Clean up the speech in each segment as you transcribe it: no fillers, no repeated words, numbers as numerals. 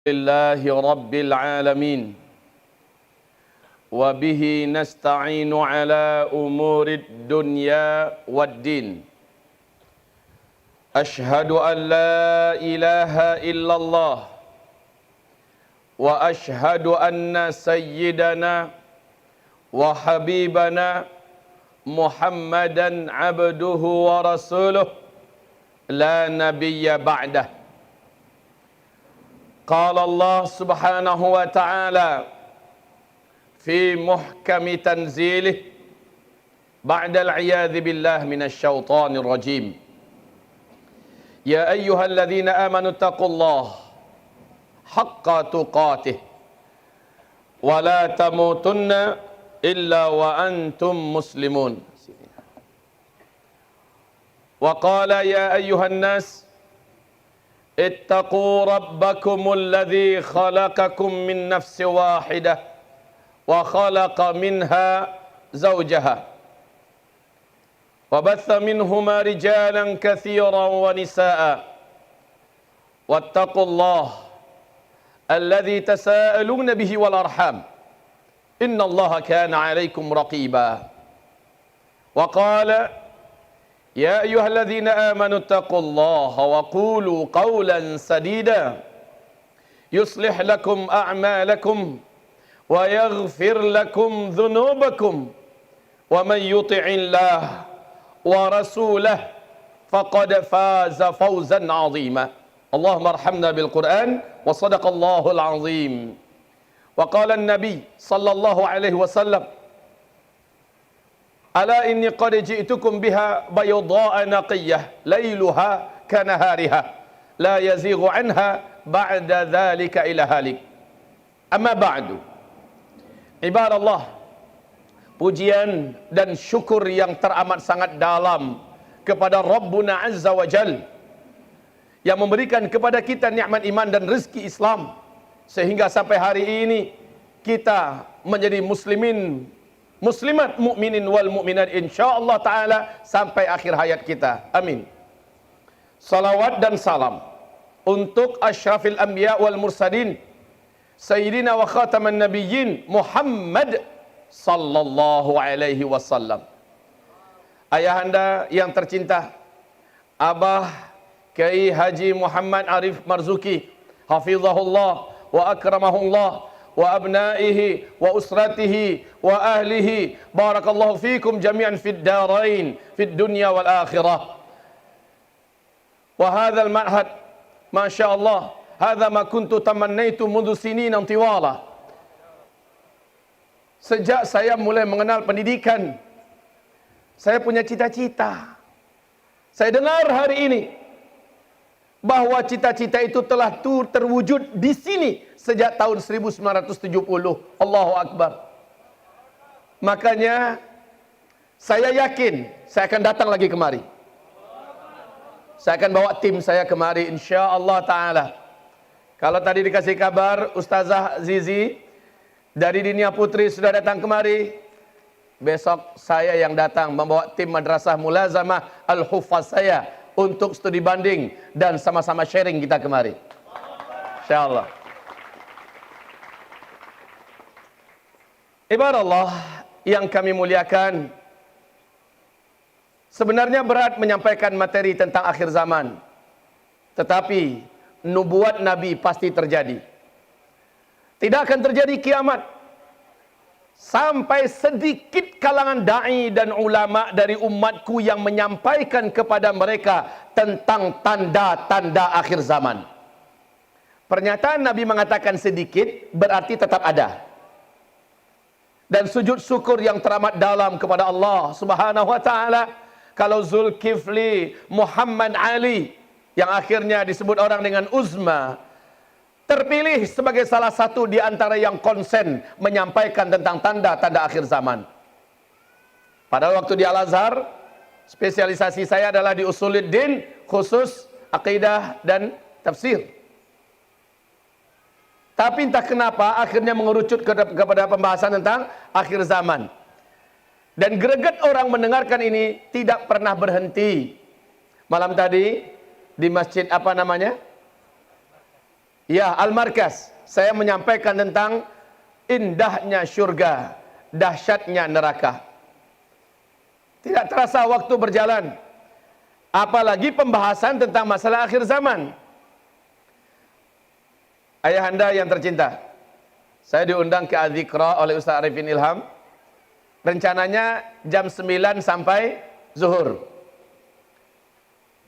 لله رب العالمين وبه نستعين على أمور الدنيا والدين أشهد أن لا إله إلا الله وأشهد أن سيدنا وحبيبنا محمدا عبده ورسوله لا نبي بعده. قال الله سبحانه وتعالى في محكم تنزيله بعد العياذ بالله من الشيطان الرجيم يا أيها الذين آمنوا اتقوا الله حق تقاته ولا تموتن إلا وأنتم مسلمون. وقال يا أيها الناس اتقوا ربكم الذي خلقكم من نفس واحدة وخلق منها زوجها وبث منهما رجالا كثيرا ونساء واتقوا الله الذي تساءلون به والأرحام إن الله كان عليكم رقيبا. وقال يا أيها الذين آمنوا اتقوا الله وقولوا قولا سديدا يصلح لكم أعمالكم ويغفر لكم ذنوبكم ومن يطع الله ورسوله فقد فاز فوزا عظيما. اللهم ارحمنا بالقرآن وصدق الله العظيم. وقال النبي صلى الله عليه وسلم ألا إني قد جئتكم بها بيضاء نقية ليلها كنهارها لا يزيغ عنها بعد ذلك إلى هالك. أما بعد عباد الله, pujian dan syukur yang teramat sangat dalam kepada Rabbuna Azza wa Jal yang memberikan kepada kita nikmat iman dan rezeki Islam sehingga sampai hari ini kita menjadi muslimin, muslimat, mukminin wal mukminat insyaallah taala sampai akhir hayat kita. Amin. Salawat dan salam untuk asyrafil anbiya wal mursalin sayyidina wa khataman nabiyyin Muhammad sallallahu alaihi wasallam. Ayahanda yang tercinta, Abah Kiai Haji Muhammad Arif Marzuki hafizahullah wa akramahullah wa abnaihi wa usratihi wa ahlihi barakallahu fikum jami'an fid darain fid dunya wal akhirah. Wa hadzal ma'had masyaallah hadza ma kuntu tamannaitu mundu sinin tiwala. Sejak saya mulai mengenal pendidikan, saya punya cita-cita. Saya dengar hari ini bahwa cita-cita itu telah terwujud di sini sejak tahun 1970. Allahu Akbar. Makanya saya yakin saya akan datang lagi kemari. Saya akan bawa tim saya kemari insyaallah taala. Kalau tadi dikasih kabar Ustazah Zizi dari Dinia Putri sudah datang kemari, besok saya yang datang membawa tim Madrasah Mulazamah Al-Huffaz saya untuk studi banding dan sama-sama sharing kita kemari insyaallah. Ibadallah yang kami muliakan, sebenarnya berat menyampaikan materi tentang akhir zaman, tetapi nubuat Nabi pasti terjadi. Tidak akan terjadi kiamat sampai sedikit kalangan da'i dan ulama dari umatku yang menyampaikan kepada mereka tentang tanda-tanda akhir zaman. Pernyataan Nabi mengatakan sedikit berarti tetap ada. Dan sujud syukur yang teramat dalam kepada Allah Subhanahu wa taala kalau Zulkifli Muhammad Ali yang akhirnya disebut orang dengan Uzma terpilih sebagai salah satu di antara yang konsen menyampaikan tentang tanda-tanda akhir zaman. Pada waktu di Al-Azhar, spesialisasi saya adalah di Usuluddin, khusus akidah dan tafsir. Tapi entah kenapa akhirnya mengerucut kepada pembahasan tentang akhir zaman. Dan greget orang mendengarkan ini tidak pernah berhenti. Malam tadi di masjid apa namanya? Ya, Al-Markaz. Saya menyampaikan tentang indahnya syurga, dahsyatnya neraka. Tidak terasa waktu berjalan. Apalagi pembahasan tentang masalah akhir zaman. Ayahanda yang tercinta, saya diundang ke Adzikra oleh Ustaz Arifin Ilham. Rencananya jam 9 sampai zuhur.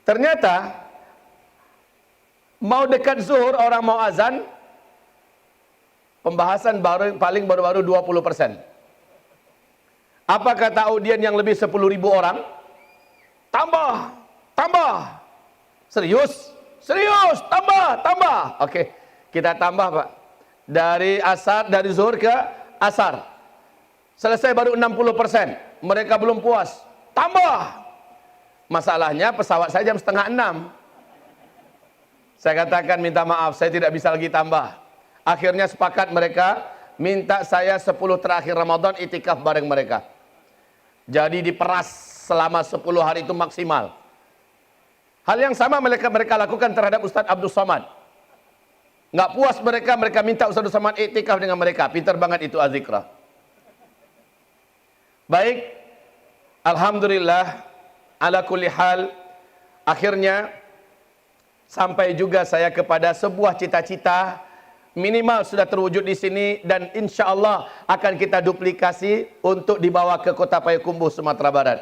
Ternyata mau dekat zuhur, orang mau azan, pembahasan baru-baru 20%. Apa kata audien yang lebih 10.000 orang? Tambah. Serius, tambah. Oke, kita tambah, Pak. Dari zuhur ke asar. Selesai baru 60%. Mereka belum puas. Tambah. Masalahnya pesawat saya jam 5:30. Saya katakan minta maaf, saya tidak bisa lagi tambah. Akhirnya sepakat mereka minta saya 10 terakhir Ramadan itikaf bareng mereka. Jadi diperas selama 10 hari itu maksimal. Hal yang sama mereka lakukan terhadap Ustadz Abdul Somad. Nggak puas mereka minta Ustadz Abdul Somad itikaf dengan mereka. Pintar banget itu Adzikra. Baik, alhamdulillah, ala kulli hal, akhirnya sampai juga saya kepada sebuah cita-cita minimal sudah terwujud di sini, dan insya Allah akan kita duplikasi untuk dibawa ke kota Payakumbuh, Sumatera Barat.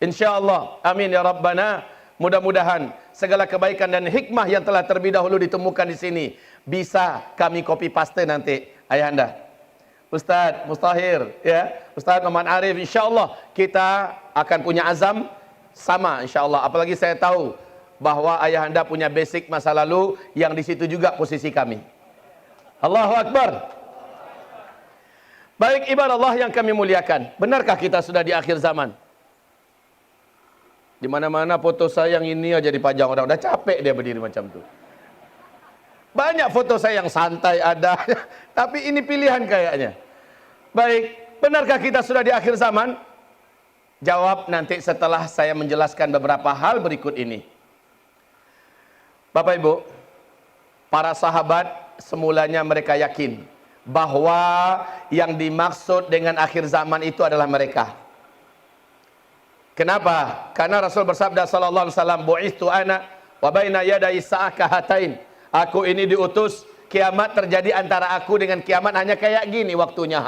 Insya Allah, amin ya Rabbana. Mudah-mudahan segala kebaikan dan hikmah yang telah terlebih dahulu ditemukan di sini bisa kami copy paste nanti, ayahanda. Ustadz Mustahir, ya, Ustadz Muhammad Arif, insya Allah kita akan punya azam sama, insya Allah. Apalagi saya tahu bahwa ayahanda punya basic masa lalu yang di situ juga posisi kami. Allahu Akbar. Baik ibadah Allah yang kami muliakan, benarkah kita sudah di akhir zaman? Di mana-mana foto saya yang ini aja dipajang orang, udah capek dia berdiri macam itu. Banyak foto saya yang santai ada, tapi ini pilihan kayaknya. Baik, benarkah kita sudah di akhir zaman? Jawab nanti setelah saya menjelaskan beberapa hal berikut ini. Bapak Ibu, para sahabat semulanya mereka yakin bahwa yang dimaksud dengan akhir zaman itu adalah mereka. Kenapa? Karena Rasul bersabda sallallahu alaihi wasallam, "Bu'ithu ana wa baina yaday sa'ah kahatain." Aku ini diutus, kiamat terjadi antara aku dengan kiamat hanya kayak gini waktunya,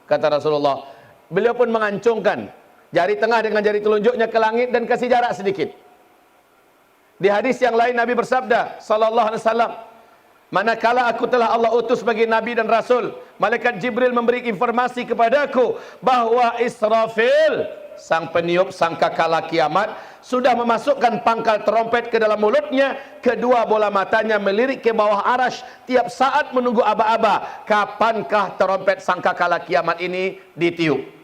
kata Rasulullah. Beliau pun mengancungkan jari tengah dengan jari telunjuknya ke langit dan kasih jarak sedikit. Di hadis yang lain Nabi bersabda sallallahu alaihi wasallam, manakala aku telah Allah utus sebagai nabi dan rasul, malaikat Jibril memberi informasi kepadaku bahwa Israfil, sang peniup sangkakala kiamat, sudah memasukkan pangkal trompet ke dalam mulutnya, kedua bola matanya melirik ke bawah arasy tiap saat menunggu aba-aba kapankah trompet sangkakala kiamat ini ditiup.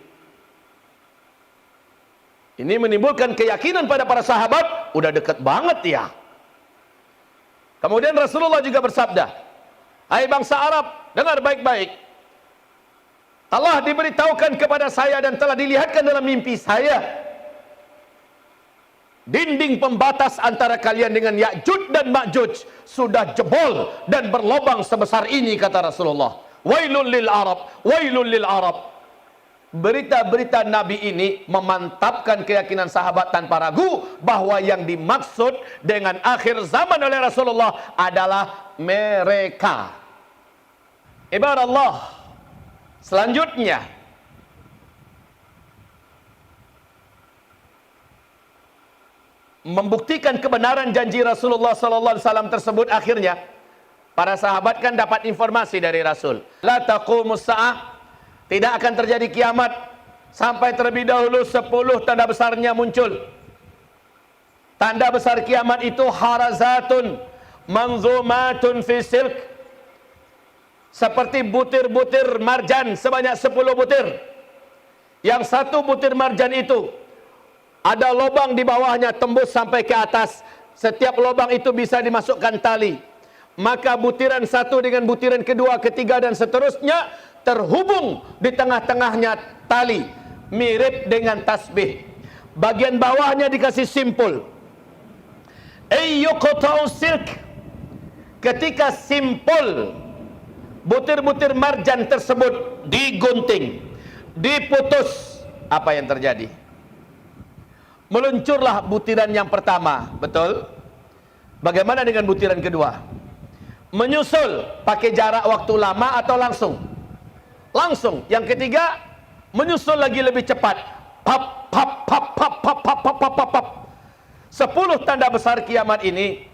Ini menimbulkan keyakinan pada para sahabat, udah dekat banget ya. Kemudian Rasulullah juga bersabda, hai bangsa Arab, dengar baik-baik. Allah diberitahukan kepada saya dan telah dilihatkan dalam mimpi saya, dinding pembatas antara kalian dengan Ya'juj dan Ma'juj sudah jebol dan berlobang sebesar ini, kata Rasulullah. Wailul lil Arab, wailul lil Arab. Berita-berita Nabi ini memantapkan keyakinan sahabat tanpa ragu bahwa yang dimaksud dengan akhir zaman oleh Rasulullah adalah mereka. Ibarat Allah. Selanjutnya, membuktikan kebenaran janji Rasulullah SAW tersebut, akhirnya para sahabat kan dapat informasi dari Rasul. La taqumus sa'ah, tidak akan terjadi kiamat sampai terlebih dahulu 10 tanda besarnya muncul. Tanda besar kiamat itu harazatun manzumatun fi silk, seperti butir-butir marjan sebanyak 10 butir. Yang satu butir marjan itu ada lubang di bawahnya tembus sampai ke atas. Setiap lubang itu bisa dimasukkan tali. Maka butiran satu dengan butiran kedua, ketiga dan seterusnya terhubung di tengah-tengahnya tali, mirip dengan tasbih. Bagian bawahnya dikasih simpul, ayyuqta'u silk, ketika simpul butir-butir marjan tersebut digunting, diputus, apa yang terjadi? Meluncurlah butiran yang pertama, betul? Bagaimana dengan butiran kedua? Menyusul, pakai jarak waktu lama atau langsung? Langsung. Yang ketiga, menyusul lagi lebih cepat. Pap, pap, pap, pap, pap, pap, pap, pap, pap, pap. 10 tanda besar kiamat ini,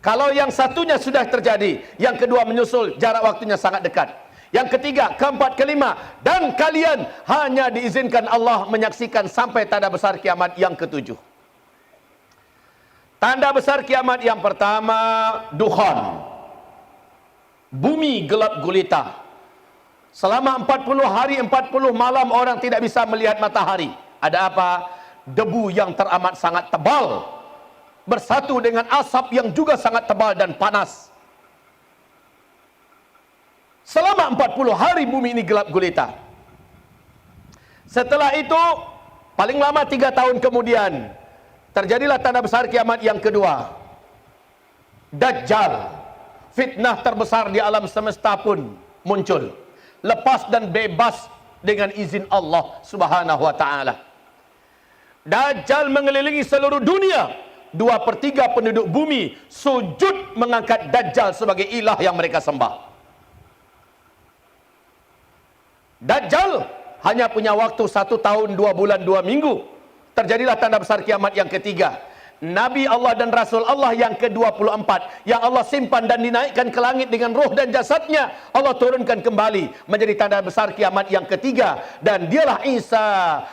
kalau yang satunya sudah terjadi, yang kedua menyusul, jarak waktunya sangat dekat. Yang ketiga, keempat, kelima, dan kalian hanya diizinkan Allah menyaksikan sampai tanda besar kiamat yang ketujuh. Tanda besar kiamat yang pertama, dukhan. Bumi gelap gulita. Selama 40 hari 40 malam orang tidak bisa melihat matahari. Ada apa? Debu yang teramat sangat tebal bersatu dengan asap yang juga sangat tebal dan panas. Selama 40 hari bumi ini gelap gulita. Setelah itu, paling lama 3 tahun kemudian, terjadilah tanda besar kiamat yang kedua. Dajjal, fitnah terbesar di alam semesta pun muncul. Lepas dan bebas dengan izin Allah Subhanahu wa ta'ala. Dajjal mengelilingi seluruh dunia. 2/3 penduduk bumi sujud mengangkat Dajjal sebagai ilah yang mereka sembah. Dajjal hanya punya waktu 1 tahun 2 bulan 2 minggu. Terjadilah tanda besar kiamat yang ketiga. Nabi Allah dan Rasul Allah yang ke-24 yang Allah simpan dan dinaikkan ke langit dengan roh dan jasadnya, Allah turunkan kembali menjadi tanda besar kiamat yang ketiga. Dan dialah Isa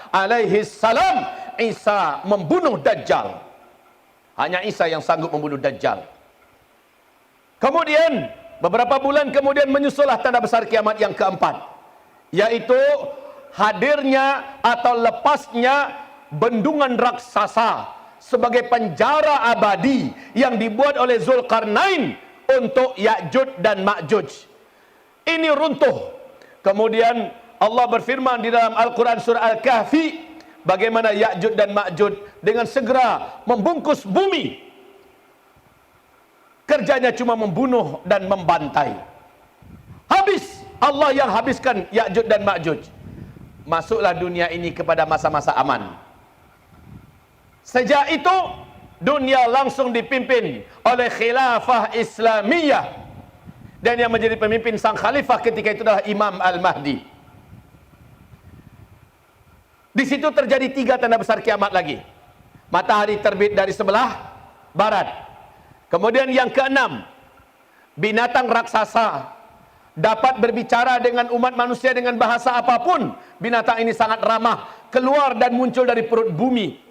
alaihi salam. Isa membunuh Dajjal. Hanya Isa yang sanggup membunuh Dajjal. Kemudian beberapa bulan kemudian menyusullah tanda besar kiamat yang keempat, yaitu hadirnya atau lepasnya bendungan raksasa sebagai penjara abadi yang dibuat oleh Zulkarnain untuk Ya'juj dan Ma'juj. Ini runtuh. Kemudian Allah berfirman di dalam Al-Quran surah Al-Kahfi, bagaimana Ya'juj dan Ma'juj dengan segera membungkus bumi. Kerjanya cuma membunuh dan membantai. Habis. Allah yang habiskan Ya'juj dan Ma'juj. Masuklah dunia ini kepada masa-masa aman. Sejak itu dunia langsung dipimpin oleh khilafah Islamiyah, dan yang menjadi pemimpin sang khalifah ketika itu adalah Imam Al-Mahdi. Di situ terjadi 3 tanda besar kiamat lagi. Matahari terbit dari sebelah barat. Kemudian yang ke-6, binatang raksasa dapat berbicara dengan umat manusia dengan bahasa apapun. Binatang ini sangat ramah, keluar dan muncul dari perut bumi,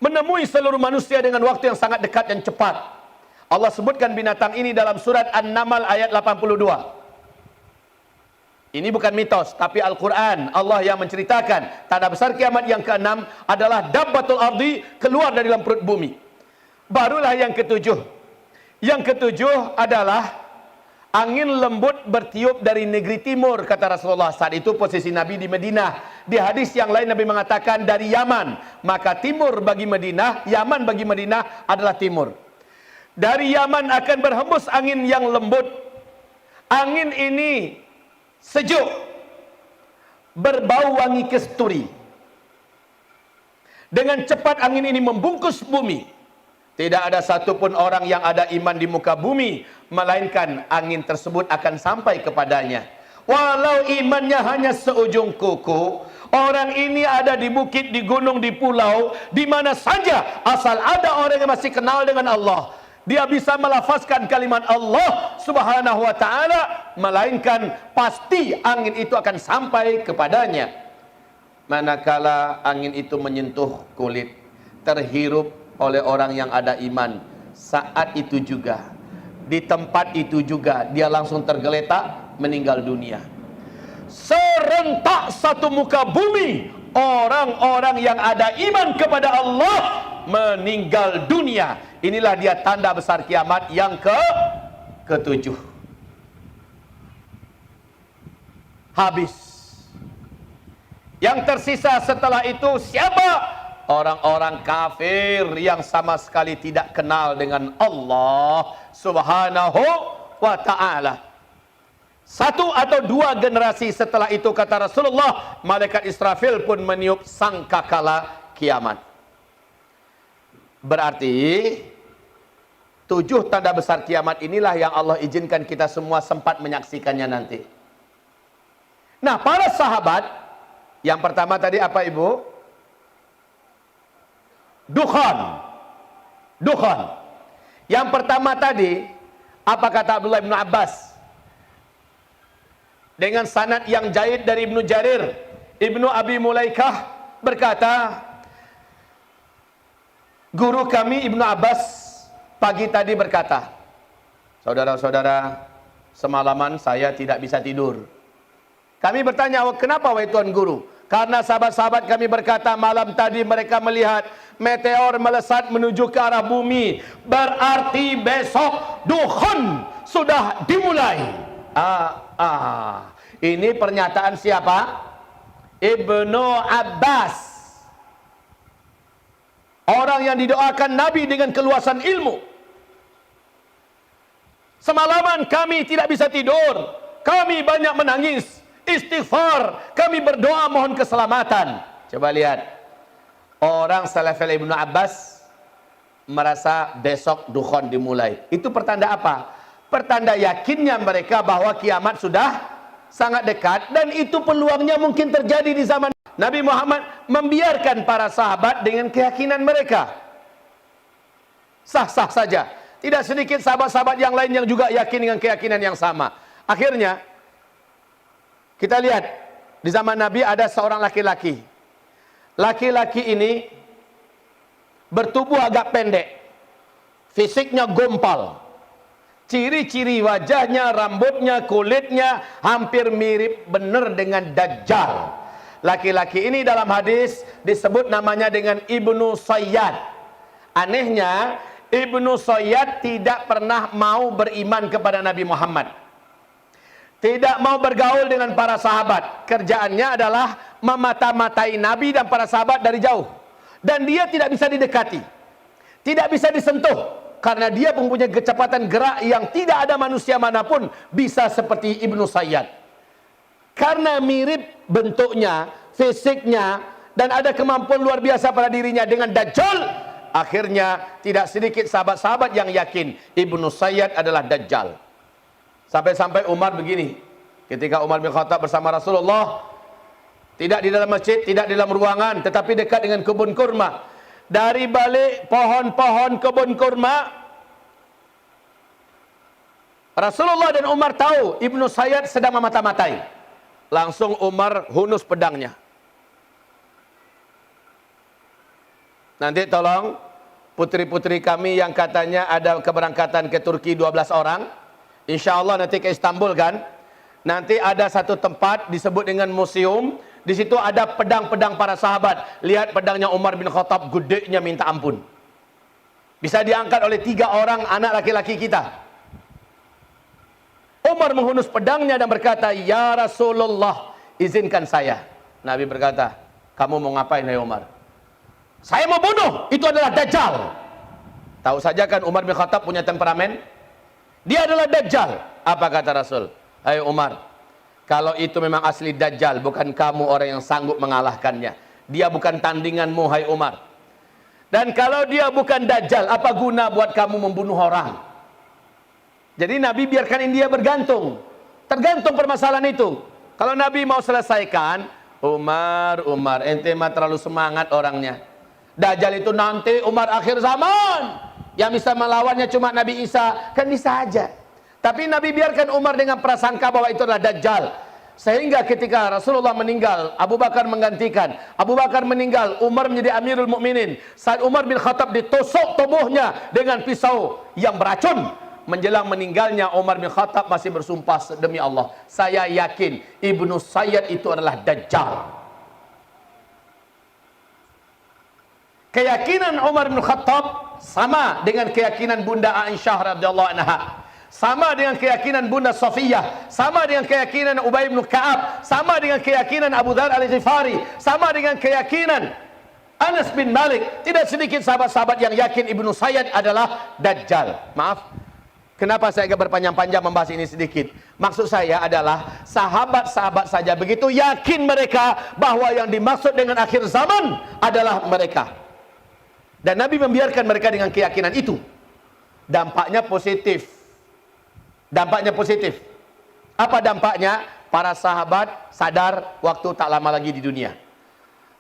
menemui seluruh manusia dengan waktu yang sangat dekat dan cepat. Allah sebutkan binatang ini dalam surat An-Naml ayat 82. Ini bukan mitos, tapi Al-Quran. Allah yang menceritakan tanda besar kiamat yang ke-6 adalah dabbatul ardi, keluar dari dalam perut bumi. Barulah yang ke-7. Yang ke-7 adalah angin lembut bertiup dari negeri timur, kata Rasulullah. Saat itu posisi Nabi di Madinah. Di hadis yang lain Nabi mengatakan dari Yaman. Maka timur bagi Madinah, Yaman bagi Madinah adalah timur. Dari Yaman akan berhembus angin yang lembut. Angin ini sejuk, berbau wangi kasturi. Dengan cepat angin ini membungkus bumi. Tidak ada satupun orang yang ada iman di muka bumi, melainkan angin tersebut akan sampai kepadanya. Walau imannya hanya seujung kuku, orang ini ada di bukit, di gunung, di pulau, di mana saja, asal ada orang yang masih kenal dengan Allah, dia bisa melafazkan kalimat Allah Subhanahu wa ta'ala, melainkan pasti angin itu akan sampai kepadanya. Manakala angin itu menyentuh kulit, terhirup oleh orang yang ada iman, saat itu juga, di tempat itu juga, dia langsung tergeletak, meninggal dunia. Serentak satu muka bumi, orang-orang yang ada iman kepada Allah meninggal dunia. Inilah dia tanda besar kiamat yang ke-7. Habis. Yang tersisa setelah itu siapa? orang-orang kafir yang sama sekali tidak kenal dengan Allah Subhanahu wa ta'ala. Satu atau dua generasi setelah itu, kata Rasulullah, malaikat Israfil pun meniup sangkakala kiamat. Berarti 7 tanda besar kiamat inilah yang Allah izinkan kita semua sempat menyaksikannya nanti. Nah, para sahabat, yang pertama tadi apa ibu? Dukhan. Dukhan. Yang pertama tadi, apa kata Abdullah bin Abbas? Dengan sanad yang jaid dari Ibnu Jarir, Ibnu Abi Mulaikah berkata, guru kami Ibnu Abbas pagi tadi berkata, saudara-saudara, semalaman saya tidak bisa tidur. Kami bertanya, kenapa wahai Tuan Guru? Karena sahabat-sahabat kami berkata, malam tadi mereka melihat meteor melesat menuju ke arah bumi. Berarti besok Dukhan sudah dimulai. Ini pernyataan siapa? Ibnu Abbas. Orang yang didoakan Nabi dengan keluasan ilmu. Semalaman kami tidak bisa tidur. Kami banyak menangis, istighfar, kami berdoa mohon keselamatan. Coba lihat. Orang salafil Ibnu Abbas merasa besok Dukhan dimulai. Itu pertanda apa? Pertanda yakinnya mereka bahwa kiamat sudah sangat dekat, dan itu peluangnya mungkin terjadi di zaman Nabi Muhammad membiarkan para sahabat dengan keyakinan mereka. Sah-sah saja. Tidak sedikit sahabat-sahabat yang lain yang juga yakin dengan keyakinan yang sama. Akhirnya kita lihat di zaman Nabi ada seorang laki-laki. Laki-laki ini bertubuh agak pendek, fisiknya gompal. Ciri-ciri wajahnya, rambutnya, kulitnya hampir mirip benar dengan Dajjal. Laki-laki ini dalam hadis disebut namanya dengan Ibnu Sayyad. Anehnya, Ibnu Sayyad tidak pernah mau beriman kepada Nabi Muhammad. Tidak mau bergaul dengan para sahabat. Kerjaannya adalah memata-matai Nabi dan para sahabat dari jauh. Dan dia tidak bisa didekati, tidak bisa disentuh. Karena dia mempunyai kecepatan gerak yang tidak ada manusia manapun bisa seperti Ibnu Sayyad. Karena mirip bentuknya, fisiknya, dan ada kemampuan luar biasa pada dirinya dengan Dajjal, akhirnya tidak sedikit sahabat-sahabat yang yakin Ibnu Sayyad adalah Dajjal. Sampai-sampai Umar begini, ketika Umar bin Khattab bersama Rasulullah, tidak di dalam masjid, tidak di dalam ruangan, tetapi dekat dengan kebun kurma. Dari balik pohon-pohon kebun kurma, Rasulullah dan Umar tahu Ibnu Sayyad sedang memata-matai. Langsung Umar hunus pedangnya. Nanti tolong putri-putri kami yang katanya ada keberangkatan ke Turki 12 orang, insya Allah nanti ke Istanbul kan. Nanti ada satu tempat disebut dengan museum. Di situ ada pedang-pedang para sahabat. Lihat pedangnya Umar bin Khattab, gedenya minta ampun. Bisa diangkat oleh 3 orang anak laki-laki kita. Umar menghunus pedangnya dan berkata, ya Rasulullah, izinkan saya. Nabi berkata, kamu mau ngapain hai Umar? Saya mau bunuh, itu adalah Dajjal. Tahu saja kan Umar bin Khattab punya temperamen. Dia adalah Dajjal. Apa kata Rasul? Hai Umar, kalau itu memang asli Dajjal, bukan kamu orang yang sanggup mengalahkannya. Dia bukan tandinganmu, hai Umar. Dan kalau dia bukan Dajjal, apa guna buat kamu membunuh orang? Jadi Nabi biarkan India bergantung. Tergantung permasalahan itu. Kalau Nabi mau selesaikan, Umar, ente mah terlalu semangat orangnya. Dajjal itu nanti Umar akhir zaman. Yang bisa melawannya cuma Nabi Isa. Kan bisa aja. Tapi Nabi biarkan Umar dengan prasangka bahwa itu adalah Dajjal. Sehingga ketika Rasulullah meninggal, Abu Bakar menggantikan. Abu Bakar meninggal, Umar menjadi Amirul Mukminin. Saat Umar bin Khattab ditusuk tubuhnya dengan pisau yang beracun. Menjelang meninggalnya, Umar bin Khattab masih bersumpah demi Allah, saya yakin Ibnu Sayyad itu adalah Dajjal. Keyakinan Umar bin Khattab sama dengan keyakinan Bunda Aisyah radhiyallahu anha. Sama dengan keyakinan Bunda Safiyah, sama dengan keyakinan Ubay bin Ka'ab, sama dengan keyakinan Abu Dzar Al-Ghifari, sama dengan keyakinan Anas bin Malik, tidak sedikit sahabat-sahabat yang yakin Ibnu Sayyad adalah Dajjal. Maaf, kenapa saya agak berpanjang-panjang membahas ini sedikit? Maksud saya adalah sahabat-sahabat saja begitu yakin mereka bahwa yang dimaksud dengan akhir zaman adalah mereka. Dan Nabi membiarkan mereka dengan keyakinan itu. Dampaknya positif. Dampaknya positif. Apa dampaknya? Para sahabat sadar waktu tak lama lagi di dunia.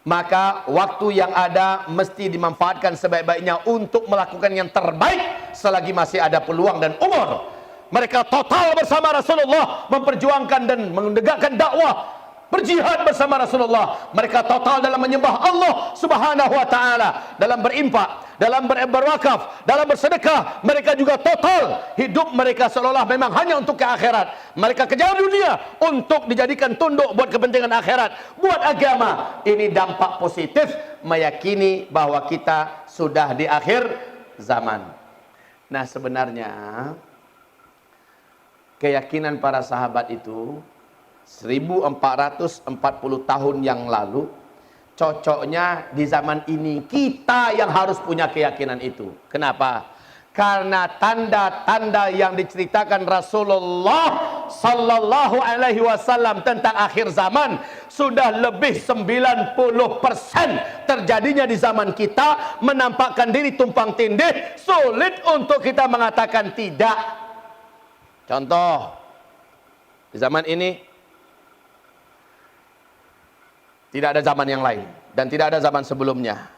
Maka waktu yang ada mesti dimanfaatkan sebaik-baiknya untuk melakukan yang terbaik selagi masih ada peluang dan umur. Mereka total bersama Rasulullah memperjuangkan dan menegakkan dakwah, berjihad bersama Rasulullah. Mereka total dalam menyembah Allah Subhanahu wa taala, dalam berinfak, dalam berwakaf, dalam bersedekah. Mereka juga total hidup mereka seolah-olah memang hanya untuk ke akhirat. Mereka kejar dunia untuk dijadikan tunduk buat kepentingan akhirat, buat agama. Ini dampak positif meyakini bahwa kita sudah di akhir zaman. Nah, sebenarnya keyakinan para sahabat itu 1440 tahun yang lalu cocoknya di zaman ini kita yang harus punya keyakinan itu. Kenapa? Karena tanda-tanda yang diceritakan Rasulullah sallallahu alaihi wasallam tentang akhir zaman sudah lebih 90% terjadinya di zaman kita, menampakkan diri tumpang tindih, sulit untuk kita mengatakan tidak. Contoh, di zaman ini tidak ada zaman yang lain dan tidak ada zaman sebelumnya.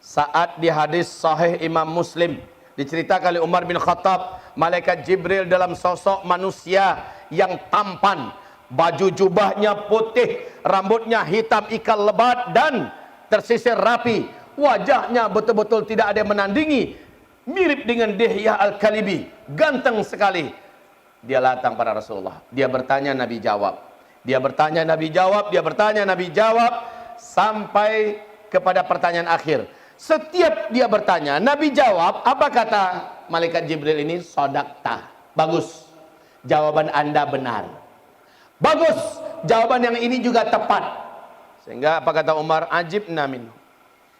Saat di hadis sahih Imam Muslim diceritakan oleh Umar bin Khattab, malaikat Jibril dalam sosok manusia yang tampan, baju jubahnya putih, rambutnya hitam ikal lebat dan tersisir rapi, wajahnya betul-betul tidak ada yang menandingi, mirip dengan Dihya Al-Kalibi, ganteng sekali. Dia datang pada Rasulullah, dia bertanya, Nabi jawab. Dia bertanya, Nabi jawab, dia bertanya, Nabi jawab, sampai kepada pertanyaan akhir. Setiap dia bertanya, Nabi jawab. Apa kata malaikat Jibril ini? Sodakta. Bagus, jawaban Anda benar. Bagus, jawaban yang ini juga tepat. Sehingga apa kata Umar? Ajib namin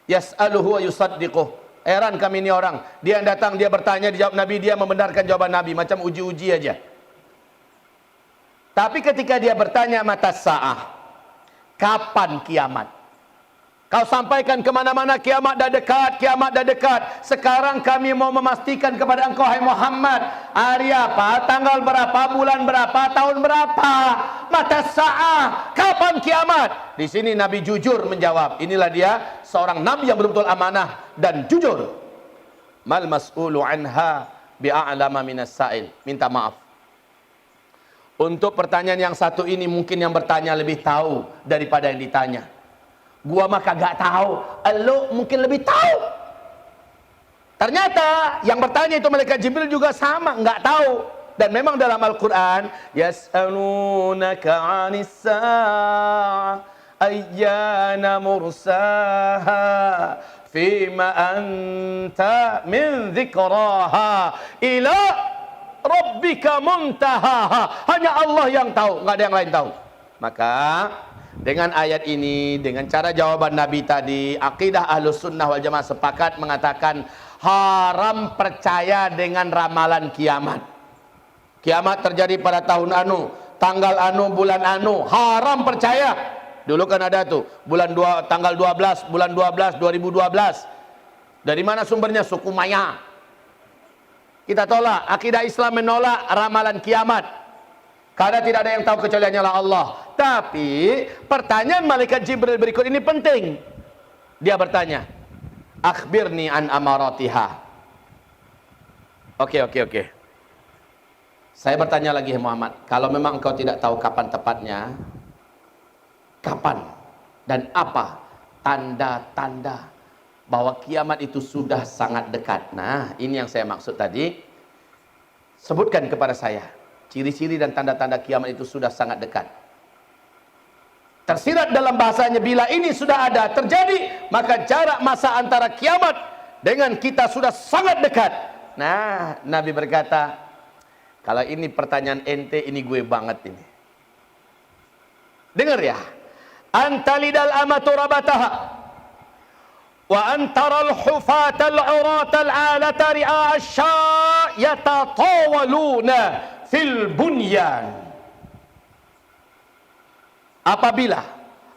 yas'aluhu wa yusaddiquh. Heran kami ini orang, dia yang datang, dia bertanya, dijawab Nabi, dia membenarkan jawaban Nabi. Macam uji-uji aja. Tapi ketika dia bertanya mata sa'ah, kapan kiamat? Kau sampaikan kemana-mana kiamat dah dekat, kiamat dah dekat. Sekarang kami mau memastikan kepada engkau, hai Muhammad, hari apa, tanggal berapa, bulan berapa, tahun berapa? Mata sa'ah, kapan kiamat? Di sini Nabi jujur menjawab. Inilah dia seorang Nabi yang betul-betul amanah dan jujur. Mal mas'ulu anha bi'a'lama minas sa'il. Minta maaf. Untuk pertanyaan yang satu ini mungkin yang bertanya lebih tahu daripada yang ditanya. Gua mah kagak tahu, elu mungkin lebih tahu. Ternyata yang bertanya itu malaikat Jibril juga sama, enggak tahu. Dan memang dalam Al-Qur'an, yas'alunaka 'anis sa'ah ayyana mursaha fima anta min dzikraha ila rabbika muntahaha. Hanya Allah yang tahu, enggak ada yang lain tahu. Maka dengan ayat ini, dengan cara jawaban Nabi tadi, akidah Ahlus Sunnah wal Jamaah sepakat mengatakan haram percaya dengan ramalan kiamat. Kiamat terjadi pada tahun anu, tanggal anu, bulan anu, haram percaya. Dulu kan ada tuh, tanggal 12, bulan 12, 2012. Dari mana sumbernya? Suku Maya. Kita tolak, akidah Islam menolak ramalan kiamat. Karena tidak ada yang tahu kecuali hanyalah Allah. Tapi pertanyaan malaikat Jibril berikut ini penting. Dia bertanya, akhbirni an amaratiha. Oke. Saya bertanya lagi, Muhammad, kalau memang engkau tidak tahu kapan tepatnya, kapan dan apa tanda-tanda bahwa kiamat itu sudah sangat dekat? Nah, ini yang saya maksud tadi. Sebutkan kepada saya ciri-ciri dan tanda-tanda kiamat itu sudah sangat dekat. Tersirat dalam bahasanya, bila ini sudah ada terjadi, maka jarak masa antara kiamat dengan kita sudah sangat dekat. Nah, Nabi berkata, kalau ini pertanyaan ente, ini gue banget ini. Dengar ya. Antalidal amatu rabataha Wa antaral hufatal uratal alata ri'a asya yatatawaluna fil bunyan. Apabila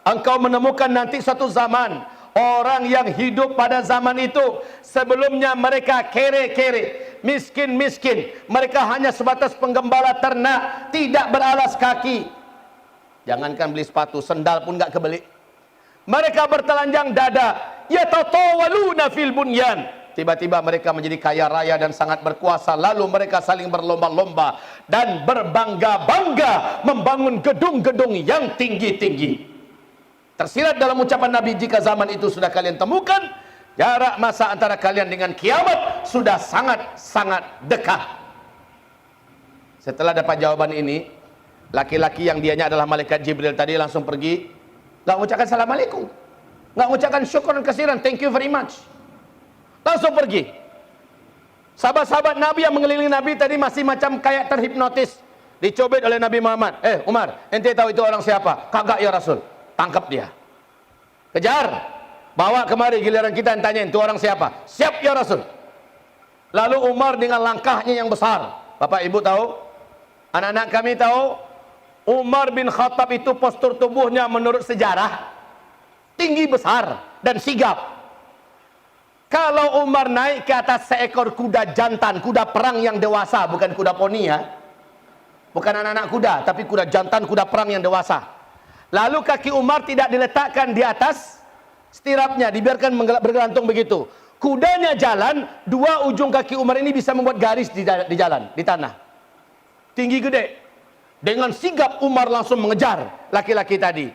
engkau menemukan nanti suatu zaman orang yang hidup pada zaman itu, sebelumnya mereka kere-kere, miskin-miskin, mereka hanya sebatas penggembala ternak, tidak beralas kaki. Jangankan beli sepatu, sendal pun enggak kebeli. Mereka bertelanjang dada, yatatawaluna fil bunyan. Tiba-tiba mereka menjadi kaya raya dan sangat berkuasa. Lalu mereka saling berlomba-lomba dan berbangga-bangga membangun gedung-gedung yang tinggi-tinggi. Tersirat dalam ucapan Nabi, jika zaman itu sudah kalian temukan, jarak masa antara kalian dengan kiamat sudah sangat-sangat dekat. Setelah dapat jawaban ini, laki-laki yang dianya adalah malaikat Jibril tadi langsung pergi. Nggak mengucapkan assalamualaikum, nggak mengucapkan syukur dan kasiran, thank you very much, langsung pergi. Sahabat-sahabat Nabi yang mengelilingi Nabi tadi masih macam kayak terhipnotis, dicobit oleh Nabi Muhammad. Umar, ente tahu itu orang siapa? Kagak ya Rasul. Tangkap dia, kejar, bawa kemari, giliran kita yang tanyain itu orang siapa. Siap ya Rasul. Lalu Umar dengan langkahnya yang besar, Bapak Ibu tahu, anak-anak kami tahu, Umar bin Khattab itu postur tubuhnya menurut sejarah tinggi besar dan sigap. Kalau Umar naik ke atas seekor kuda jantan, kuda perang yang dewasa, bukan kuda poni ya, bukan anak-anak kuda, tapi kuda jantan, kuda perang yang dewasa. Lalu kaki Umar tidak diletakkan di atas stirapnya, dibiarkan bergelantung begitu. Kudanya jalan, dua ujung kaki Umar ini bisa membuat garis di jalan, di tanah. Tinggi gede. Dengan sigap Umar langsung mengejar laki-laki tadi.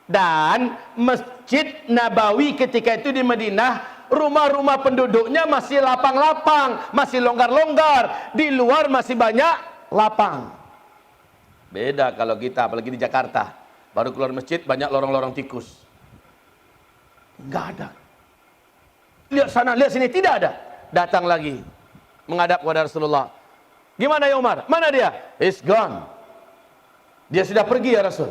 Dan Masjid Nabawi ketika itu di Madinah, rumah-rumah penduduknya masih lapang-lapang, masih longgar-longgar. Di luar masih banyak lapang. Beda kalau kita, apalagi di Jakarta, baru keluar masjid banyak lorong-lorong tikus. Enggak ada. Lihat sana, lihat sini, tidak ada. Datang lagi menghadap kepada Rasulullah. Gimana ya Umar? Mana dia? He's gone. Dia sudah pergi ya Rasul.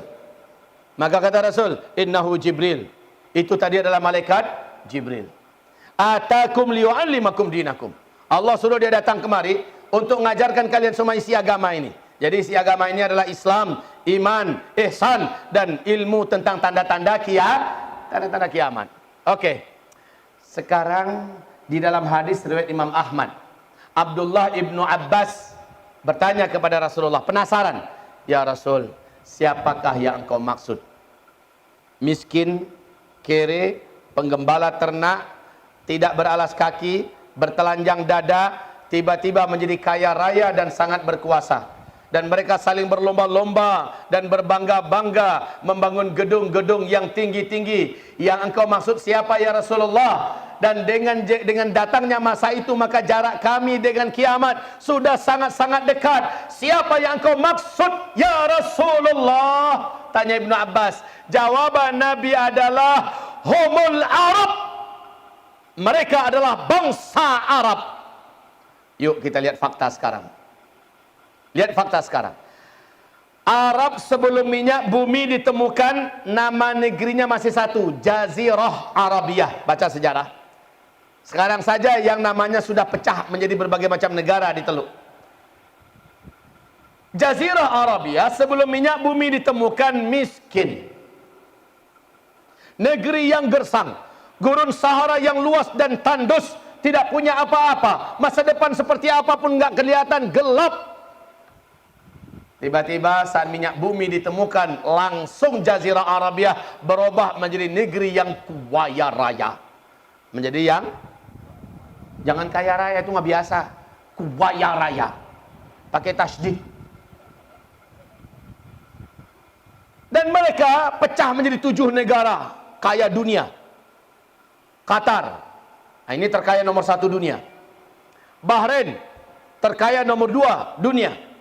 Maka kata Rasul, innahu Jibril. Itu tadi adalah malaikat Jibril. Atakum liyu'allimakum dinakum. Allah suruh dia datang kemari untuk mengajarkan kalian semua isi agama ini. Jadi isi agama ini adalah Islam, iman, ihsan, dan ilmu tentang tanda-tanda kiamat. Oke. Sekarang di dalam hadis riwayat Imam Ahmad, Abdullah ibnu Abbas bertanya kepada Rasulullah, penasaran, ya Rasul, siapakah yang engkau maksud? Miskin, kere, penggembala ternak, tidak beralas kaki, bertelanjang dada, tiba-tiba menjadi kaya raya dan sangat berkuasa. Dan mereka saling berlomba-lomba dan berbangga-bangga membangun gedung-gedung yang tinggi-tinggi. Yang engkau maksud siapa ya Rasulullah? Dan dengan datangnya masa itu, maka jarak kami dengan kiamat sudah sangat-sangat dekat. Siapa yang engkau maksud ya Rasulullah? Tanya Ibnu Abbas. Jawaban Nabi adalah humul Arab. Mereka adalah bangsa Arab. Yuk kita lihat fakta sekarang. Lihat fakta sekarang. Arab sebelum minyak bumi ditemukan, nama negerinya masih satu, Jazirah Arabiyah. Baca sejarah. Sekarang saja yang namanya sudah pecah menjadi berbagai macam negara di Teluk. Jazirah Arabiyah sebelum minyak bumi ditemukan miskin. Negeri yang gersang, gurun Sahara yang luas dan tandus, tidak punya apa-apa. Masa depan seperti apapun nggak kelihatan, gelap. Tiba-tiba saat minyak bumi ditemukan, langsung Jazirah Arabiyah berubah menjadi negeri yang kaya raya. Menjadi yang, jangan kaya raya itu nggak biasa, kaya raya. Pakai tasydid. Dan mereka pecah menjadi 7 negara kaya dunia. Qatar, nah ini terkaya nomor 1 dunia. Bahrain, terkaya nomor 2 dunia.